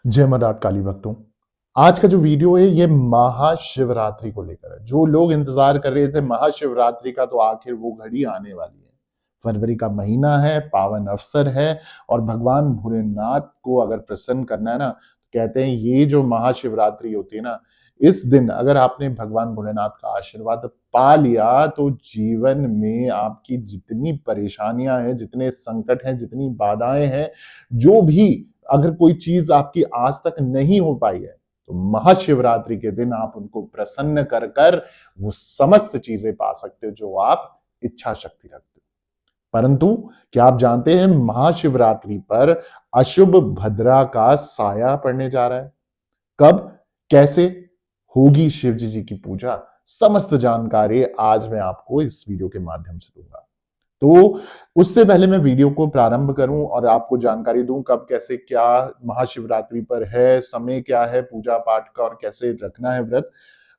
जय मदार काली भक्तों। आज का जो वीडियो है ये महाशिवरात्रि को लेकर है। जो लोग इंतजार कर रहे थे महाशिवरात्रि का, तो आखिर वो घड़ी आने वाली है। फरवरी का महीना है, पावन अवसर है और भगवान भोलेनाथ को अगर प्रसन्न करना है ना, तो कहते हैं ये जो महाशिवरात्रि होती है ना, इस दिन अगर आपने भगवान भोलेनाथ का आशीर्वाद पा लिया तो जीवन में आपकी जितनी परेशानियां हैं, जितने संकट हैं, जितनी बाधाएं हैं, जो भी अगर कोई चीज आपकी आज तक नहीं हो पाई है, तो महाशिवरात्रि के दिन आप उनको प्रसन्न कर कर वो समस्त चीजें पा सकते हो जो आप इच्छा शक्ति रखते हो। परंतु क्या आप जानते हैं महाशिवरात्रि पर अशुभ भद्रा का साया पड़ने जा रहा है? कब, कैसे होगी शिव जी की पूजा, समस्त जानकारी आज मैं आपको इस वीडियो के माध्यम से दूंगा। तो उससे पहले मैं वीडियो को प्रारंभ करूं और आपको जानकारी दूं कब कैसे क्या महाशिवरात्रि पर है, समय क्या है पूजा पाठ का और कैसे रखना है व्रत।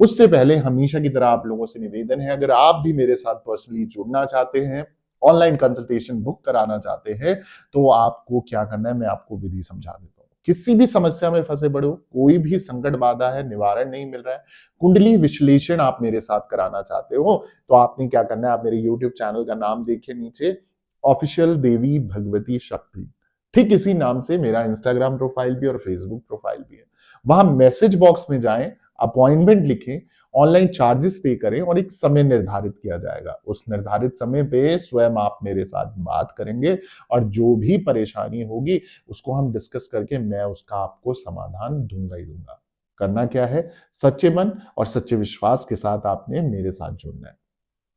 उससे पहले हमेशा की तरह आप लोगों से निवेदन है, अगर आप भी मेरे साथ पर्सनली जुड़ना चाहते हैं, ऑनलाइन कंसल्टेशन बुक कराना चाहते हैं, तो आपको क्या करना है मैं आपको विधि समझा देता हूं। किसी भी समस्या में फंसे पड़े हो, कोई भी संकट बाधा है, निवारण नहीं मिल रहा है, कुंडली विश्लेषण आप मेरे साथ कराना चाहते हो, तो आपने क्या करना है, आप मेरे यूट्यूब चैनल का नाम देखिए नीचे, ऑफिशियल देवी भगवती शक्ति, ठीक इसी नाम से मेरा इंस्टाग्राम प्रोफाइल भी और फेसबुक प्रोफाइल भी है। वहां मैसेज बॉक्स में जाएं, अपॉइंटमेंट लिखें, ऑनलाइन चार्जेस पे करें और एक समय निर्धारित किया जाएगा। उस निर्धारित समय पे स्वयं आप मेरे साथ बात करेंगे और जो भी परेशानी होगी उसको हम डिस्कस करके मैं उसका आपको समाधान दूंगा ही दूंगा। करना क्या है, सच्चे मन और सच्चे विश्वास के साथ आपने मेरे साथ जुड़ना है।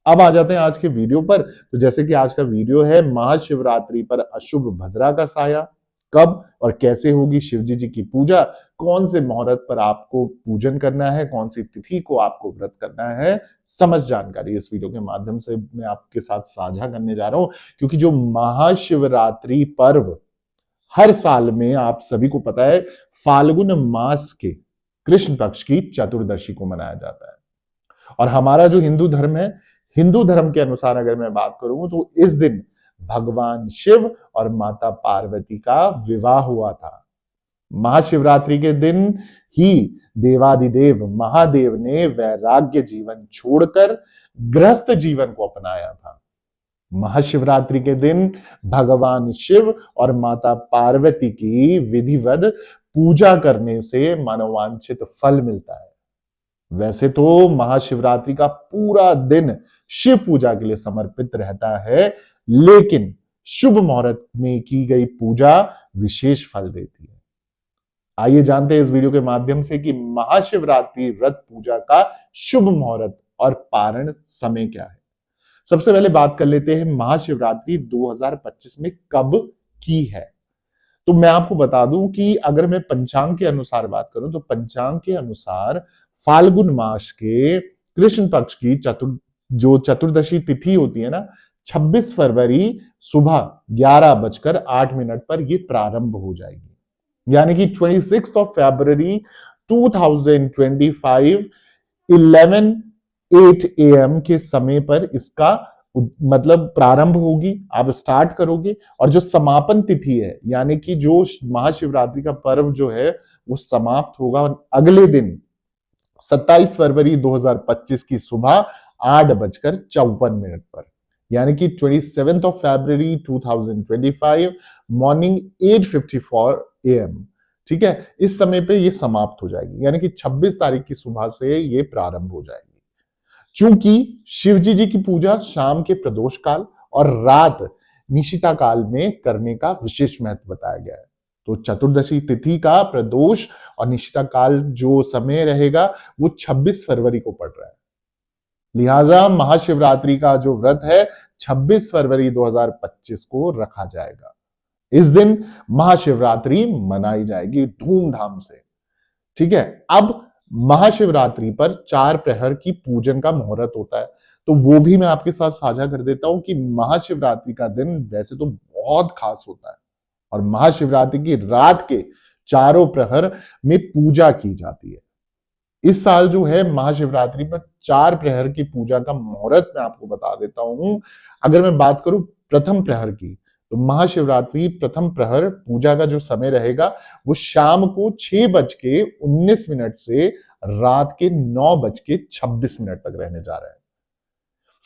अब आ जाते हैं आज के वीडियो पर। तो जैसे कि आज का वीडियो है महाशिवरात्रि पर अशुभ भद्रा का साया, कब और कैसे होगी शिव जी की पूजा, कौन से मुहूर्त पर आपको पूजन करना है, कौन सी तिथि को आपको व्रत करना है, समझ जानकारी इस वीडियो के माध्यम से मैं आपके साथ साझा करने जा रहा हूं। क्योंकि जो महाशिवरात्रि पर्व हर साल में आप सभी को पता है फाल्गुन मास के कृष्ण पक्ष की चतुर्दशी को मनाया जाता है। और हमारा जो हिंदू धर्म है, हिंदू धर्म के अनुसार अगर मैं बात करूं तो इस दिन भगवान शिव और माता पार्वती का विवाह हुआ था। महाशिवरात्रि के दिन ही देवादिदेव महादेव ने वैराग्य जीवन छोड़कर गृहस्थ जीवन को अपनाया था। महाशिवरात्रि के दिन भगवान शिव और माता पार्वती की विधिवत पूजा करने से मनोवांछित फल मिलता है। वैसे तो महाशिवरात्रि का पूरा दिन शिव पूजा के लिए समर्पित रहता है, लेकिन शुभ मुहूर्त में की गई पूजा विशेष फल देती है। आइए जानते हैं इस वीडियो के माध्यम से कि महाशिवरात्रि व्रत पूजा का शुभ मुहूर्त और पारण समय क्या है। सबसे पहले बात कर लेते हैं महाशिवरात्रि 2025 में कब की है। तो मैं आपको बता दूं कि अगर मैं पंचांग के अनुसार बात करूं तो पंचांग के अनुसार फाल्गुन मास के कृष्ण पक्ष की चतुर्दशी तिथि होती है ना, 26 फरवरी सुबह 11:08 पर ये प्रारंभ हो जाएगी। यानी कि 26 ऑफ फरवरी 2025 11:08 AM के समय पर इसका मतलब प्रारंभ होगी, आप स्टार्ट करोगे और जो समापन तिथि है यानी कि जो महाशिवरात्रि का पर्व जो है वो समाप्त होगा अगले दिन 27 फरवरी 2025 की सुबह 8:54 पर, यानी कि 27 ऑफ फरवरी 2025 मॉर्निंग 8:54 AM। ठीक है, इस समय पे ये समाप्त हो जाएगी, यानी कि 26 तारीख की सुबह से ये प्रारंभ हो जाएगी। चूंकि शिव जी की पूजा शाम के प्रदोष काल और रात निशिता काल में करने का विशेष महत्व बताया गया है। तो चतुर्दशी तिथि का प्रदोष और निशिता काल जो समय रहेगा वो 26 फरवरी को पड़ रहा है। लिहाजा महाशिवरात्रि का जो व्रत है 26 फरवरी 2025 को रखा जाएगा। इस दिन महाशिवरात्रि मनाई जाएगी धूमधाम से। ठीक है, अब महाशिवरात्रि पर 4 प्रहर की पूजन का मुहूर्त होता है, तो वो भी मैं आपके साथ साझा कर देता हूं कि महाशिवरात्रि का दिन वैसे तो बहुत खास होता है और महाशिवरात्रि की रात के चारों प्रहर में पूजा की जाती है। इस साल जो है महाशिवरात्रि पर 4 प्रहर की पूजा का मुहूर्त मैं आपको बता देता हूं। अगर मैं बात करूं प्रथम प्रहर की, तो महाशिवरात्रि प्रथम प्रहर पूजा का जो समय रहेगा वो शाम को 6:19 से रात के 9:26 तक रहने जा रहा है।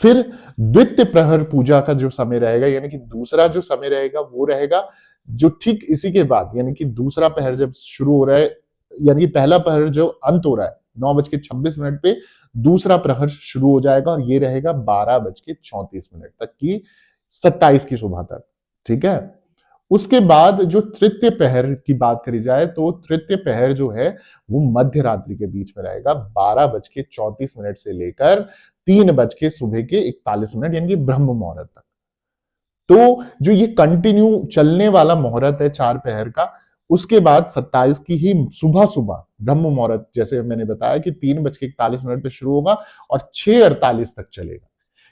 फिर द्वितीय प्रहर पूजा का जो समय रहेगा यानी कि दूसरा जो समय रहेगा वो रहेगा जो ठीक इसी के बाद यानी कि दूसरा पहर जब शुरू हो रहा है यानी कि पहला पहर जो अंत हो रहा है 9:26 पे दूसरा प्रहर शुरू हो जाएगा और ये रहेगा 12:34 तक की 27 की सुबह तक। ठीक है। उसके बाद जो तृतीय पहर की बात करी जाए तो तृतीय पहर जो है वो मध्य रात्रि के बीच में रहेगा 12:34 से लेकर 3 के सुबह के 41 यानी कि ब्रह्म मुहूर्त तक। तो जो ये कंटिन्यू चलने वाला मुहूर्त है 4 पहर का उसके बाद 27 की ही सुबह सुबह ब्रह्म मुहूर्त जैसे मैंने बताया कि 3:41 पे शुरू होगा और 6:48 तक चलेगा।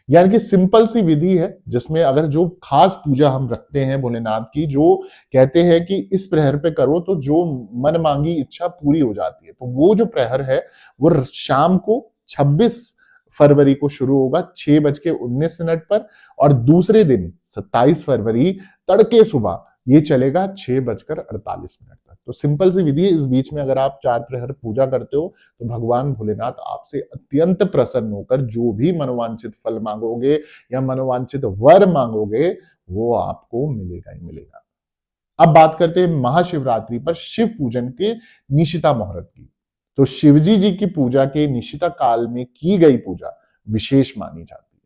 यानी कि सिंपल सी विधि है जिसमें अगर जो खास पूजा हम रखते हैं भोलेनाथ की जो कहते हैं कि इस प्रहर पे करो तो जो मन मांगी इच्छा पूरी हो जाती है। तो वो जो प्रहर है वो शाम को 26 फरवरी को शुरू होगा 6:19 पर और दूसरे दिन 27 फरवरी तड़के सुबह ये चलेगा 6:48 तक। तो सिंपल सी विधि है। इस बीच में अगर आप 4 प्रहर पूजा करते हो तो भगवान भोलेनाथ आपसे अत्यंत प्रसन्न होकर जो भी मनोवांछित फल मांगोगे या मनोवांछित वर मांगोगे वो आपको मिलेगा ही मिलेगा। अब बात करते हैं महाशिवरात्रि पर शिव पूजन के निशिता मुहूर्त की। तो शिवजी जी की पूजा के निशिता काल में की गई पूजा विशेष मानी जाती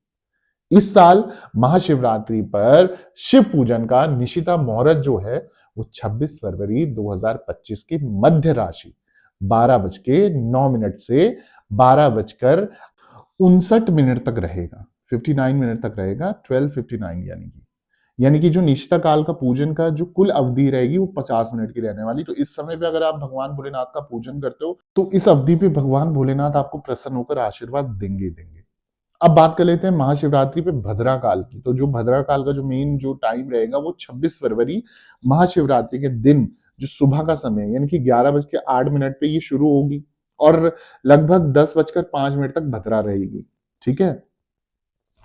है। इस साल महाशिवरात्रि पर शिव पूजन का निशिता मुहूर्त जो है वो 26 फरवरी 2025 की मध्य राशि 12:09 से 12:59 तक रहेगा। 59 मिनट तक रहेगा 12:59 यानी कि जो निशिता काल का पूजन का जो कुल अवधि रहेगी वो 50 मिनट की रहने वाली। तो इस समय पे अगर आप भगवान भोलेनाथ का पूजन करते हो तो इस अवधि पे भगवान भोलेनाथ आपको प्रसन्न होकर आशीर्वाद देंगे देंगे। अब बात कर लेते हैं महाशिवरात्रि पे भद्रा काल की। तो जो भद्रा काल का जो मेन जो टाइम रहेगा वो 26 फरवरी महाशिवरात्रि के दिन जो सुबह का समय यानी कि 11:08 पे ये शुरू होगी और लगभग 10:05 तक भद्रा रहेगी। ठीक है।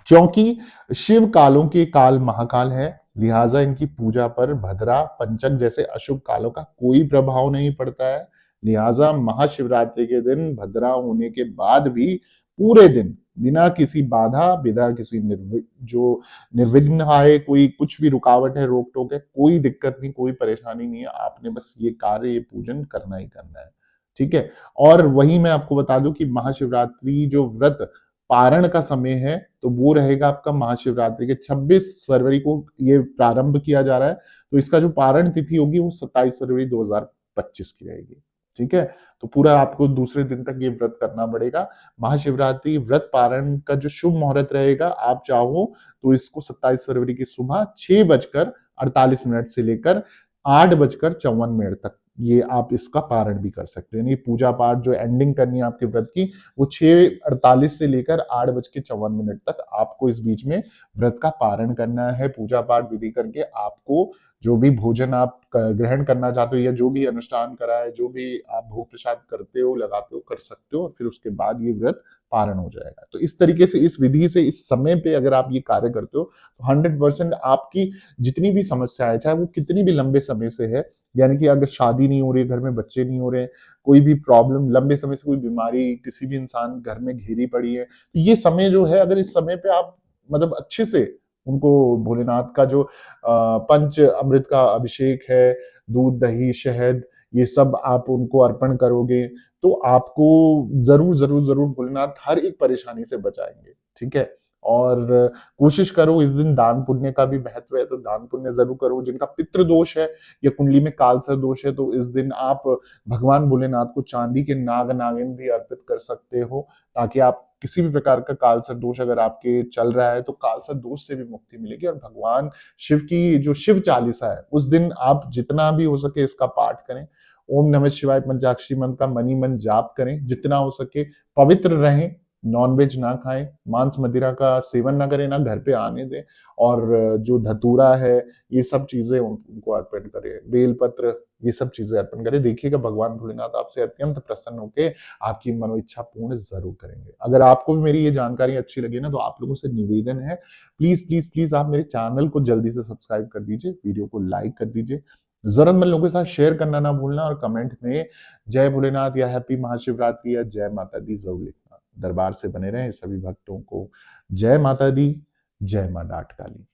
क्योंकि शिव कालों के काल महाकाल है लिहाजा इनकी पूजा पर भद्रा पंचक जैसे अशुभ कालों का कोई प्रभाव नहीं पड़ता है। लिहाजा महाशिवरात्रि के दिन भद्रा होने के बाद भी पूरे दिन बिना किसी बाधा बिना किसी जो निर्विघ्न आए कोई कुछ भी रुकावट है रोक टोक है कोई दिक्कत नहीं कोई परेशानी नहीं है। आपने बस ये कार्य ये पूजन करना ही करना है। ठीक है। और वही मैं आपको बता दूं कि महाशिवरात्रि जो व्रत पारण का समय है तो वो रहेगा आपका महाशिवरात्रि के 26 फरवरी को ये प्रारंभ किया जा रहा है। तो इसका जो पारण तिथि होगी वो 27 फरवरी 2025 की रहेगी। ठीक है। तो पूरा आपको दूसरे दिन तक ये व्रत करना पड़ेगा। महाशिवरात्रि व्रत पारण का जो शुभ मुहूर्त रहेगा आप चाहो तो इसको 27 फरवरी की सुबह 6:48 से लेकर 8:54 तक ये आप इसका पारण भी कर सकते हैं। यानी पूजा पाठ जो एंडिंग करनी है आपके व्रत की वो 6:48 से लेकर 8:54 तक आपको इस बीच में व्रत का पारण करना है। पूजा पाठ विधि करके आपको जो भी भोजन आप ग्रहण करना चाहते हो या जो भी अनुष्ठान करा है जो भी आप भोग प्रसाद करते हो लगाते हो कर सकते हो और फिर उसके बाद ये व्रत पारण हो जाएगा। तो इस तरीके से इस विधि से इस समय पे अगर आप ये कार्य करते हो तो 100% आपकी जितनी भी समस्या है चाहे वो कितनी भी लंबे समय से है यानी कि अगर शादी नहीं हो रही घर में बच्चे नहीं हो रहे कोई भी प्रॉब्लम लंबे समय से कोई बीमारी किसी भी इंसान घर में घेरी पड़ी है तो ये समय जो है अगर इस समय पे आप मतलब अच्छे से उनको भोलेनाथ का जो पंच अमृत का अभिषेक है दूध दही शहद ये सब आप उनको अर्पण करोगे तो आपको जरूर जरूर जरूर भोलेनाथ हर एक परेशानी से बचाएंगे। ठीक है। और कोशिश करो इस दिन दान पुण्य का भी महत्व है तो दान पुण्य जरूर करो। जिनका पितृ दोष है या कुंडली में कालसर्प दोष है तो इस दिन आप भगवान भोलेनाथ को चांदी के नाग नागिन भी अर्पित कर सकते हो ताकि आप किसी भी प्रकार का कालसर्प दोष अगर आपके चल रहा है तो कालसर्प दोष से भी मुक्ति मिलेगी। और भगवान शिव की जो शिव चालीसा है उस दिन आप जितना भी हो सके इसका पाठ करें। ओम नमः शिवाय पंचाक्षरी मंत्र का मनी मन जाप करें जितना हो सके पवित्र रहें नॉनवेज ना खाएं मांस मदिरा का सेवन ना करें ना घर पे आने दें और जो धतूरा है ये सब चीजें उनको अर्पण करें बेलपत्र ये सब चीजें अर्पण करें। देखिएगा भगवान भोलेनाथ आपसे अत्यंत प्रसन्न होकर आपकी मनोइच्छा पूर्ण जरूर करेंगे। अगर आपको भी मेरी ये जानकारी अच्छी लगी ना, तो आप लोगों से निवेदन है, प्लीज प्लीज प्लीज आप मेरे चैनल को जल्दी से सब्सक्राइब कर दीजिए, वीडियो को लाइक कर दीजिए, जरूरतमंद लोगों के साथ शेयर करना ना भूलना, और कमेंट में जय भोलेनाथ या हैप्पी महाशिवरात्रि या जय माता दी जरूर लिखना। दरबार से बने रहें। सभी भक्तों को जय माता दी, जय मां डाट काली।